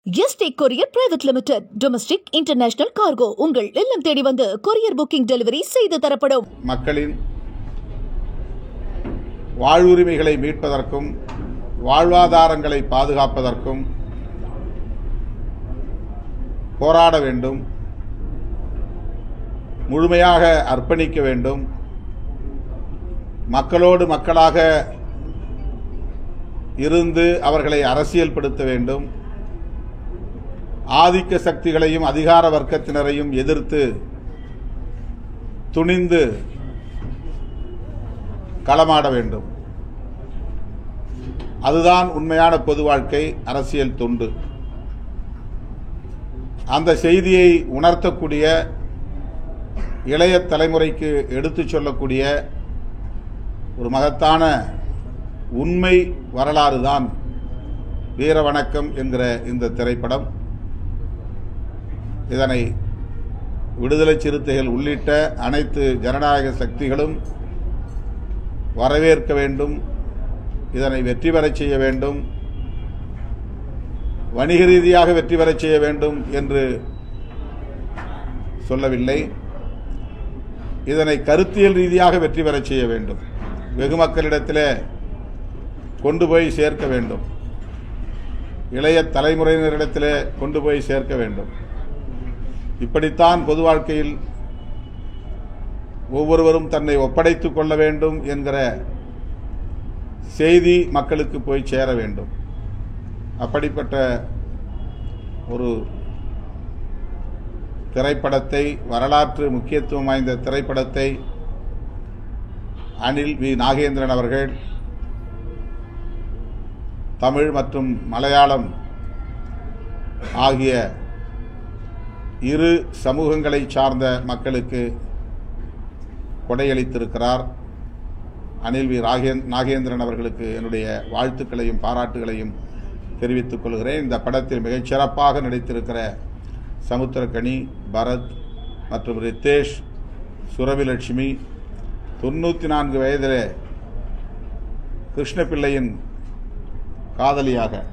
Yesterday courier private limited. Domestic international cargo உங்கள் இல்லம் தேடி வந்து கொரியர் புக்கிங் டெலிவரி செய்து தரப்படும். மக்களின் வாழ்வுரிமைகளை மீட்பதற்கும் வாழ்வாதாரங்களை பாதுகாப்பதற்கும் போராட வேண்டும், முழுமையாக அர்ப்பணிக்க வேண்டும். மக்களோடு மக்களாக இருந்து அவர்களை அரசியல்படுத்த வேண்டும். ஆதிக்க சக்திகளையும் அதிகார வர்க்கத்தினரையும் எதிர்த்து துணிந்து களமாட வேண்டும். அதுதான் உண்மையான பொது வாழ்க்கை, அரசியல் தொண்டு. அந்த செய்தியை உணர்த்தக்கூடிய, இளைய தலைமுறைக்கு எடுத்துச் சொல்லக்கூடிய ஒரு மகத்தான உண்மை வரலாறு தான் வீர வணக்கம் என்கிற இந்த திரைப்படம். இதனை விடுதலை சிறுத்தைகள் உள்ளிட்ட அனைத்து ஜனநாயக சக்திகளும் வரவேற்க வேண்டும். இதனை வெற்றி பெறச் செய்ய வேண்டும், வணிக ரீதியாக வெற்றி பெறச் செய்ய வேண்டும் என்று சொல்லவில்லை. இதனை கருத்தியல் ரீதியாக வெற்றி பெறச் செய்ய வேண்டும், வெகு மக்களிடத்திலே கொண்டு போய் சேர்க்க வேண்டும், இளைய தலைமுறையினரிடத்திலே கொண்டு போய் சேர்க்க வேண்டும். இப்படித்தான் பொது வாழ்க்கையில் ஒவ்வொருவரும் தன்னை ஒப்படைத்துக் கொள்ள வேண்டும் என்கிற செய்தி மக்களுக்கு போய் சேர வேண்டும். அப்படிப்பட்ட ஒரு திரைப்படத்தை, வரலாற்று முக்கியத்துவம் வாய்ந்த திரைப்படத்தை அனில் வி நாகேந்திரன் அவர்கள் தமிழ் மற்றும் மலையாளம் ஆகிய இரு சமூகங்களை சார்ந்த மக்களுக்கு கொடையளித்திருக்கிறார். அனில் வி நாகேந்திரன் அவர்களுக்கு என்னுடைய வாழ்த்துக்களையும் பாராட்டுகளையும் தெரிவித்துக் கொள்கிறேன். இந்த படத்தில் மிகச்சிறப்பாக நடித்திருக்கிற சமுத்திரக்கனி, பரத் மற்றும் ரித்தேஷ், சுரவிலட்சுமி, 94 வயதிலே கிருஷ்ணபிள்ளையின் காதலியாக,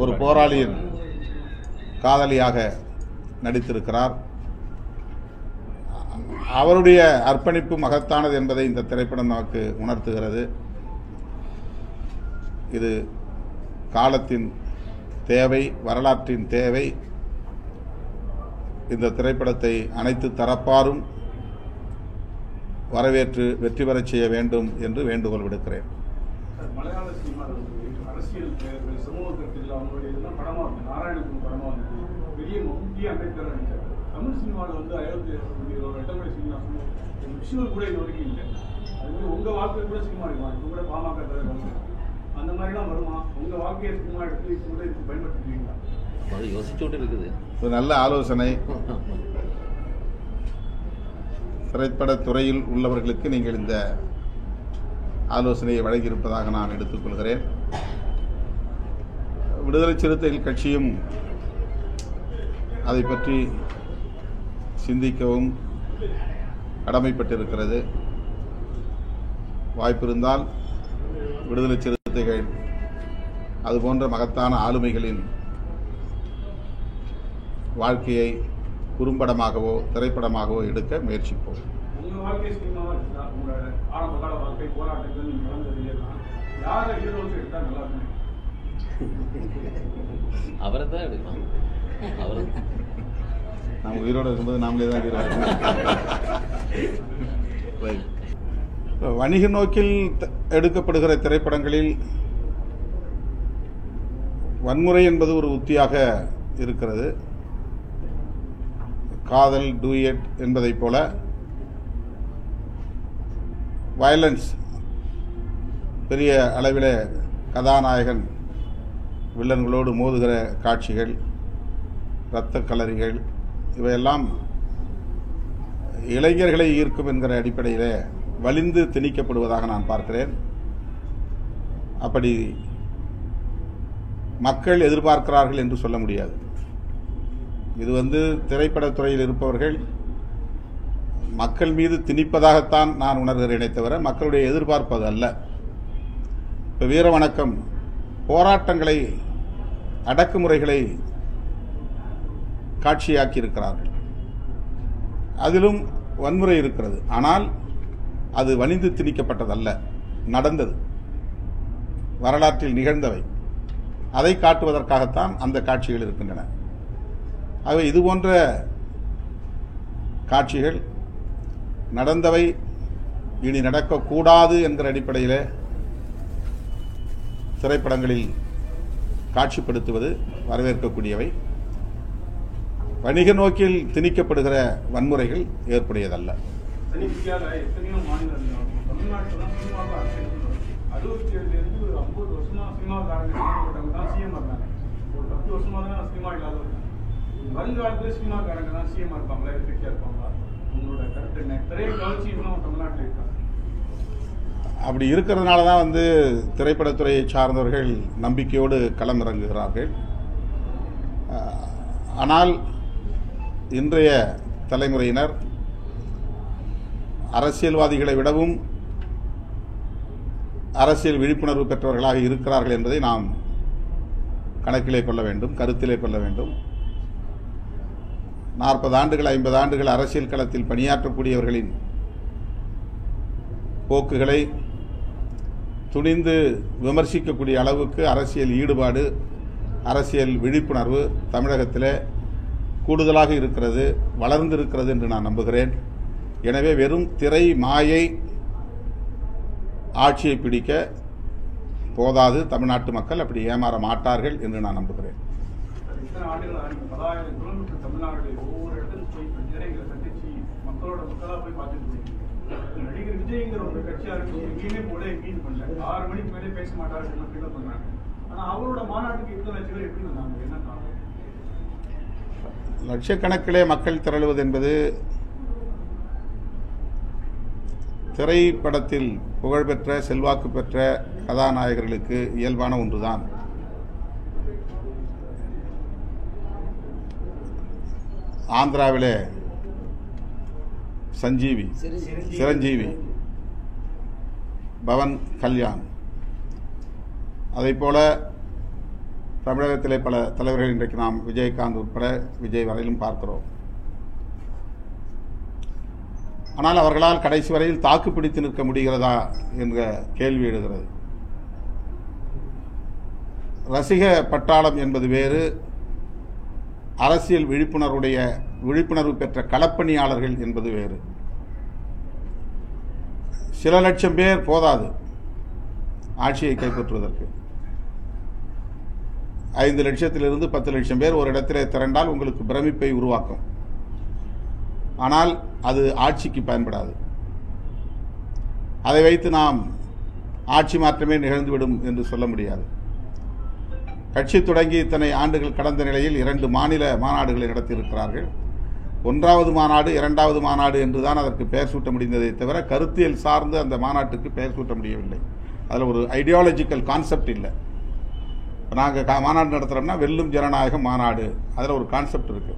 ஒரு போராளியின் காதலியாக நடித்திருக்கிறார். அவருடைய அர்ப்பணிப்பு மகத்தானது என்பதை இந்த திரைப்படம் நமக்கு உணர்த்துகிறது. இது காலத்தின் தேவை, வரலாற்றின் தேவை. இந்த திரைப்படத்தை அனைத்து தரப்பாரும் வரவேற்று வெற்றி பெறச் செய்ய வேண்டும் என்று வேண்டுகோள் விடுக்கிறேன். மலையாள சினிமாவில் அரசியல் சமூக கருத்துக்கள் அவங்களுடைய இதெல்லாம் படமாக இருக்குது. நாராயணகுரு படமாக இருக்குது, பெரிய முக்கிய அம்பேத்கர் நினைச்சார். தமிழ் சினிமாவில் வந்து எட்டமலை சினிமா விஷுவல் கூட இது வரைக்கும் இல்லை. அது மாதிரி உங்கள் வாழ்க்கை கூட சினிமா இருக்குமா? இப்போ கூட பாமக அந்த மாதிரிலாம் வருமா? உங்கள் வாழ்க்கையை சினிமா எடுத்து இப்போ கூட இதுக்கு பயன்படுத்திக்கிறீங்களா? அது யோசிச்சுட்டு இருக்குது. ஒரு நல்ல ஆலோசனை. திரைப்படத் துறையில் உள்ளவர்களுக்கு நீங்கள் இந்த ஆலோசனையை வழங்கியிருப்பதாக நான் எடுத்துக்கொள்கிறேன். விடுதலை சிறுத்தைகள் கட்சியும் அதை பற்றி சிந்திக்கவும் கடமைப்பட்டிருக்கிறது. வாய்ப்பிருந்தால் விடுதலை சிறுத்தைகள் அதுபோன்ற மகத்தான ஆளுமைகளின் வாழ்க்கையை குறும்படமாகவோ திரைப்படமாகவோ எடுக்க முயற்சிப்போம். உங்கள் வாழ்க்கை சினிமாவாக இருக்குதா? உங்களோட ஆரம்ப கால வாழ்க்கை போராட்டங்கள் நீங்கள் நடந்தது எல்லாம் யாரை ஹீரோஸ் எடுத்தால் நல்லா இருக்கும்? அவரை தான் எடுக்கலாம். அவர் நாம் உயிரோடு இருக்கும்போது நாமளே தான் ஹீரோ. வணிக நோக்கில் எடுக்கப்படுகிற திரைப்படங்களில் வன்முறை என்பது ஒரு உத்தியாக இருக்கிறது. காதல், டூயட் என்பதைப் போல வயலன்ஸ், பெரிய அளவில் கதாநாயகன் வில்லன்களோடு மோதுகிற காட்சிகள், இரத்த களரிகள், இவையெல்லாம் இளைஞர்களை ஈர்க்கும் என்கிற அடிப்படையில் வலிந்து திணிக்கப்படுவதாக நான் பார்க்கிறேன். அப்படி மக்கள் எதிர்பார்க்கிறார்கள் என்று சொல்ல முடியாது. இது திரைப்படத்துறையில் இருப்பவர்கள் மக்கள் மீது திணிப்பதாகத்தான் நான் உணர்கிறேனே தவிர மக்களுடைய எதிர்பார்ப்பது அல்ல. இப்போ வீர வணக்கம் போராட்டங்களை, அடக்குமுறைகளை காட்சியாக்கி இருக்கிறார்கள். அதிலும் வன்முறை இருக்கிறது. ஆனால் அது வலிந்து திணிக்கப்பட்டதல்ல, நடந்தது, வரலாற்றில் நிகழ்ந்தவை. அதை காட்டுவதற்காகத்தான் அந்த காட்சிகள் இருக்கின்றன. ஆகவே இதுபோன்ற காட்சிகள் நடந்தவை இனி நடக்கக்கூடாது என்கிற அடிப்படையில் திரைப்படங்களில் காட்சிப்படுத்துவது வரவேற்கக்கூடியவை. வணிக நோக்கில் திணிக்கப்படுகிற வன்முறைகள் ஏற்புடையதல்ல. இந்தியாவில் எத்தனையோ மாநிலங்கள், தமிழ்நாட்டில் தான் சினிமாவுக்கு அரசியல் 67லேருந்து 50 வருஷமா சினிமாக்காரங்க தான் சிஎம் இருந்தாங்க. ஒரு 10 வருஷமா தான் சினிமா இல்லாத வருங்காலத்தில் சினிமாக்காரங்க தான் சிஎம் இருப்பாங்களா, எதிர்கட்சியாக இருப்பாங்களா? உங்களோட கருத்து என்ன? திரைய கவர்ச்சி இன்னும் தமிழ்நாட்டில் இருக்காங்க. அப்படி இருக்கிறதுனால தான் திரைப்படத்துறையை சார்ந்தவர்கள் நம்பிக்கையோடு களமிறங்குகிறார்கள். ஆனால் இன்றைய தலைமுறையினர் அரசியல்வாதிகளை விடவும் அரசியல் விழிப்புணர்வு பெற்றவர்களாக இருக்கிறார்கள் என்பதை நாம் கணக்கிலே கொள்ள வேண்டும், கருத்திலே கொள்ள வேண்டும். 40 ஆண்டுகள் 50 ஆண்டுகள் அரசியல் களத்தில் பணியாற்றக்கூடியவர்களின் போக்குகளை துணிந்து விமர்சிக்கக்கூடிய அளவுக்கு அரசியல் ஈடுபாடு, அரசியல் விழிப்புணர்வு தமிழகத்தில் கூடுதலாக இருக்கிறது, வளர்ந்திருக்கிறது என்று நான் நம்புகிறேன். எனவே வெறும் திரை மாயை ஆட்சியை பிடிக்க போதாது. தமிழ்நாட்டு மக்கள் அப்படி ஏமாற மாட்டார்கள் என்று நான் நம்புகிறேன். இத்தனை ஆண்டுகள் 10,000 கிலோமீட்டர் தமிழ்நாடு ஒவ்வொரு இடத்துக்கும் போய் பிரச்சனைகளை சந்திச்சு மக்களாக போய் பார்த்துட்டு நடிகர் விஜய்ங்கிற ஒரு கட்சியாருக்கு எங்கேயுமே போல எங்கேயும் பண்ணல. 6 மணிக்கு மேலே பேச மாட்டாருன்னு ஃபீல் பண்றாங்க. ஆனா அவரோட மாநாட்டுக்கு இத்தனை லட்சம் பேர் எப்படி வந்தாங்க? என்ன காரணம்? லட்சக்கணக்கிலே மக்கள் திரளுவது என்பது திரைப்படத்தில் புகழ்பெற்ற செல்வாக்கு பெற்ற கதாநாயகர்களுக்கு இயல்பான ஒன்றுதான். ஆந்திராவிலே சிரஞ்சீவி, பவன் கல்யாண், அதைப்போல தமிழகத்திலே பல தலைவர்கள் இன்றைக்கு நாம் விஜயகாந்த் உட்பட விஜய் வரையிலும் பார்க்கிறோம். ஆனால் அவர்களால் கடைசி வரையில் தாக்கு பிடித்து நிற்க முடிகிறதா என்ற கேள்வி எழுகிறது. ரசிக பட்டாளம் என்பது வேறு, அரசியல் விழிப்புணர்வு பெற்ற களப்பணியாளர்கள் என்பது வேறு. சில லட்சம் பேர் போதாது ஆட்சியை கைப்பற்றுவதற்கு. 5 லட்சத்திலிருந்து 10 லட்சம் பேர் ஒரு இடத்திலே திரண்டால் உங்களுக்கு பிரமிப்பை உருவாக்கும். ஆனால் அது ஆட்சிக்கு பயன்படாது. அதை வைத்து நாம் ஆட்சி மாற்றமே நிகழ்ந்துவிடும் என்று சொல்ல முடியாது. கட்சி தொடங்கி இத்தனை ஆண்டுகள் கடந்த நிலையில் 2 மாநில மாநாடுகளை நடத்தியிருக்கிறார்கள். 1வது மாநாடு 2வது மாநாடு என்றுதான் அதற்கு பெயர் சூட்ட முடிந்ததை தவிர கருத்தியல் சார்ந்து அந்த மாநாட்டுக்கு பெயர் சூட்ட முடியவில்லை. அதில் ஒரு ஐடியாலஜிக்கல் கான்செப்ட் இல்லை. நாங்கள் மாநாடு நடத்துகிறோம்னா வெல்லும் ஜனநாயகம் மாநாடு, அதில் ஒரு கான்செப்ட் இருக்கு.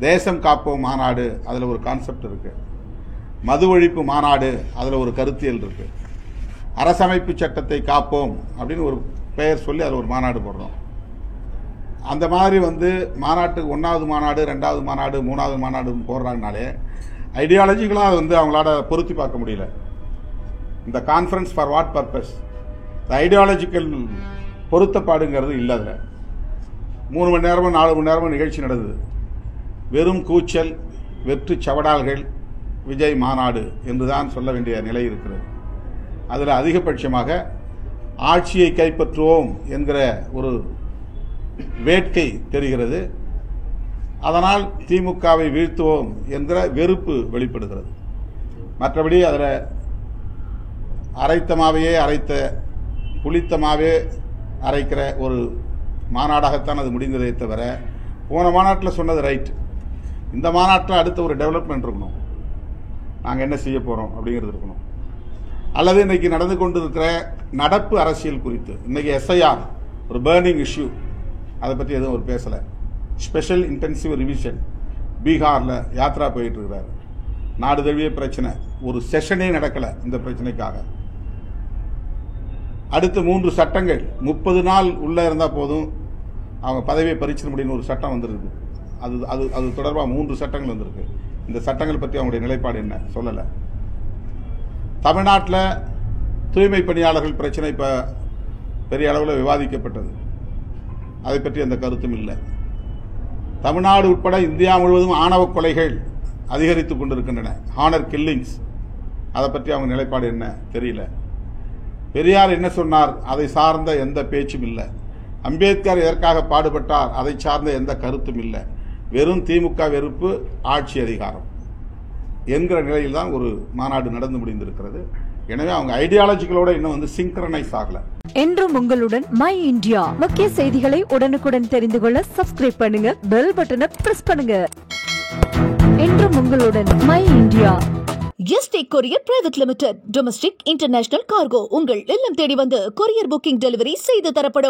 தேசம் காப்போம் மாநாடு, அதில் ஒரு கான்செப்ட் இருக்கு. மது ஒழிப்பு மாநாடு, அதில் ஒரு கருத்தியல் இருக்கு. அரசமைப்பு சட்டத்தை காப்போம் அப்படின்னு ஒரு பெயர் சொல்லி அதில் ஒரு மாநாடு போடுறோம். அந்த மாதிரி மாநாட்டுக்கு 1வது மாநாடு 2வது மாநாடு 3வது மாநாடு போடுறாங்கனாலே ஐடியாலஜிக்கலாக அவங்களால பொருத்தி பார்க்க முடியல. இந்த conference for what purpose, ideological பொருத்தப்பாடுங்கிறது இல்லை. அதில் 3 மணி நேரமோ 4 மணி நேரமோ நிகழ்ச்சி நடந்தது. வெறும் கூச்சல், வெற்று சவடால்கள், விஜய் மாநாடு என்றுதான் சொல்ல வேண்டிய நிலை இருக்கிறது. அதில் அதிகபட்சமாக ஆட்சியை கைப்பற்றுவோம் என்கிற ஒரு வேட்கை தெரிகிறது. அதனால் திமுகவை வீழ்த்துவோம் என்கிற வெறுப்பு வெளிப்படுகிறது. மற்றபடி அதில் அரைத்த புளித்தமாவே அரைக்கிற ஒரு மாநாடாகத்தான் அது முடிந்ததை தவிர, போன மாநாட்டில் சொன்னது ரைட், இந்த மாநாட்டில் அடுத்த ஒரு டெவலப்மெண்ட் இருக்கணும், நாங்கள் என்ன செய்ய போகிறோம் அப்படிங்கிறது இருக்கணும். அல்லது இன்னைக்கு நடந்து கொண்டிருக்கிற நடப்பு அரசியல் குறித்து, இன்னைக்கு SIR ஒரு பர்னிங் இஷ்யூ, அதை பற்றி எதுவும் ஒரு பேசலை. ஸ்பெஷல் இன்டென்சிவ் ரிவிஷன் பீகாரில் யாத்ரா போயிட்டு இருக்கிறார். நாடு தழுவிய பிரச்சனை, ஒரு செஷனே நடக்கலை இந்த பிரச்சனைக்காக. அடுத்து 3 சட்டங்கள் 30 நாள் உள்ளே இருந்தால் போதும் அவங்க பதவியை பறிச்சிட முடியும்னு ஒரு சட்டம் வந்திருக்கு. அது அது அது தொடர்பாக 3 சட்டங்கள் வந்திருக்கு. இந்த சட்டங்கள் பற்றி அவங்களுடைய நிலைப்பாடு என்ன சொல்லலை. தமிழ்நாட்டில் தூய்மை பணியாளர்கள் பிரச்சனை இப்போ பெரிய அளவில் விவாதிக்கப்பட்டது. அதை பற்றி அந்த கருத்தும் இல்லை. தமிழ்நாடு உட்பட இந்தியா முழுவதும் ஆணவ கொலைகள் அதிகரித்து கொண்டிருக்கின்றன, ஹானர் கில்லிங்ஸ். அதை பற்றி அவங்க நிலைப்பாடு என்ன தெரியல. பெரியார் என்ன சொன்னார், அதை சார்ந்த எந்த பேச்சும் இல்லை. அம்பேத்கர் எதற்காக பாடுபட்டார், அதை சார்ந்த எந்த கருத்தும் இல்லை. வெறும் திமுக வெறுப்பு, ஆட்சி அதிகாரம் என்கிற நிலையில் தான் ஒரு மாநாடு நடந்து முடிந்திருக்கிறது. எனவே அவங்க ஐடியாலஜிகளோட இன்னும் சிங்க்ரனைஸ் ஆகல. என்றும் உங்களுடன் மை இந்தியா. முக்கிய செய்திகளை உடனுக்குடன் தெரிந்து கொள்ள சப்ஸ்கிரைப் பண்ணுங்க, பெல் பட்டனை பிரஸ் பண்ணுங்க. என்றும் உங்களுடன் my India. Yesterday courier private limited. Domestic international cargo உங்கள் இல்லம் தேடி வந்து கொரியர் புக்கிங் டெலிவரி செய்து தரப்படும்.